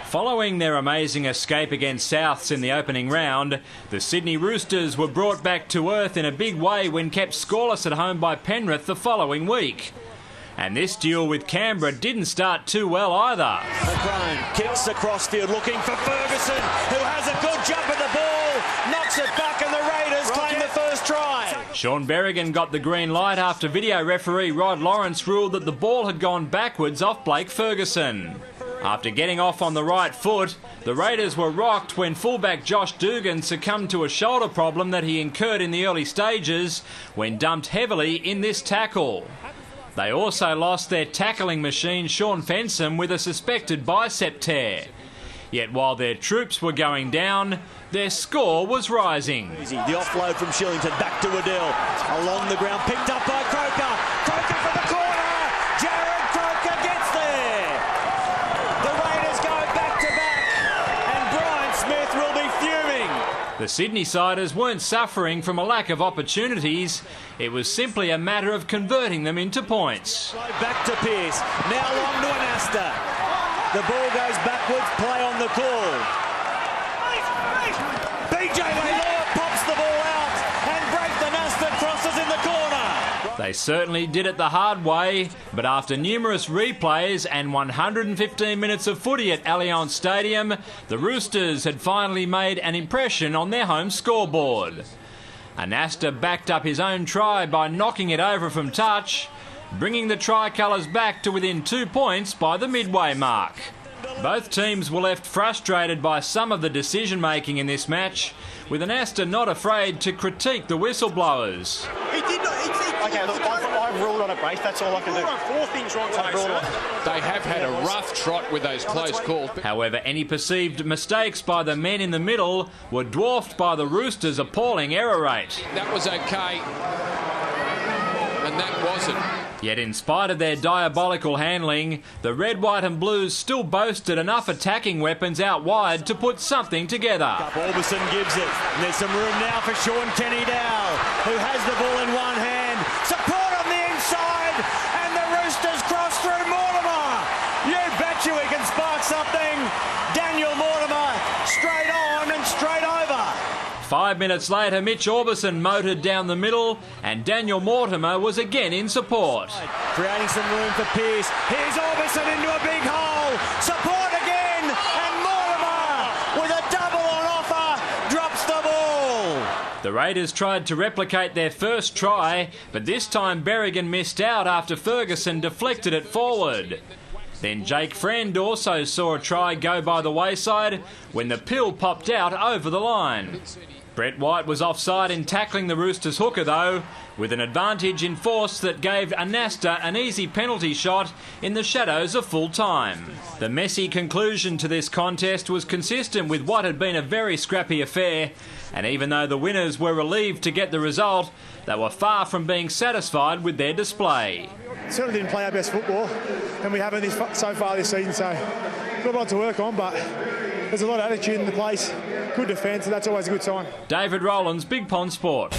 Following their amazing escape against Souths in the opening round, the Sydney Roosters were brought back to earth in a big way when kept scoreless at home by Penrith the following week. And this duel with Canberra didn't start too well either. McCrone kicks across field looking for Ferguson, who has a good jump at the ball, knocks it back and the Raiders claim the first try. Sean Berrigan got the green light after video referee Rod Lawrence ruled that the ball had gone backwards off Blake Ferguson. After getting off on the right foot, the Raiders were rocked when fullback Josh Dugan succumbed to a shoulder problem that he incurred in the early stages when dumped heavily in this tackle. They also lost their tackling machine Sean Fensom with a suspected bicep tear. Yet while their troops were going down, their score was rising. The offload from Shillington back to Waddell. Along the ground, picked up by Croker. Croker for the corner. Jared Croker gets there. The Raiders go back to back, and Brian Smith will be fuming. The Sydney-siders weren't suffering from a lack of opportunities. It was simply a matter of converting them into points. Back to Pearce. Now long to Anasta. The ball goes backwards, play on the call. BJ Laylor pops the ball out and Braith Anasta crosses in the corner. They certainly did it the hard way, but after numerous replays and 115 minutes of footy at Allianz Stadium, the Roosters had finally made an impression on their home scoreboard. Anasta backed up his own try by knocking it over from touch, bringing the tricolours back to within 2 points by the midway mark. Both teams were left frustrated by some of the decision-making in this match, with Anasta not afraid to critique the whistleblowers. He did not. Okay, look, I've ruled on a brace. That's all I can do. Four things wrong today, sir. They have had a rough trot with those close calls. However, any perceived mistakes by the men in the middle were dwarfed by the Roosters' appalling error rate. That was okay, and that wasn't. Yet in spite of their diabolical handling, the Red, White and Blues still boasted enough attacking weapons out wide to put something together. Orbison gives it. And there's some room now for Sean Kenny-Dowell, who has the ball in one hand. Support on the inside, and the Roosters cross through Mortimer. You bet you we can spark something. Daniel Mortimer straight on and straight over. 5 minutes later, Mitch Orbison motored down the middle and Daniel Mortimer was again in support. Creating some room for Pearce. Here's Orbison into a big hole. Support again, and Mortimer with a double on offer drops the ball. The Raiders tried to replicate their first try, but this time Berrigan missed out after Ferguson deflected it forward. Then Jake Friend also saw a try go by the wayside when the pill popped out over the line. Brett White was offside in tackling the Roosters hooker though, with an advantage in force that gave Anasta an easy penalty shot in the shadows of full time. The messy conclusion to this contest was consistent with what had been a very scrappy affair, and even though the winners were relieved to get the result, they were far from being satisfied with their display. Certainly didn't play our best football, and we haven't so far this season, so we've got a lot to work on, but there's a lot of attitude in the place, good defence, and that's always a good sign. David Rowlands, Big Pond Sport.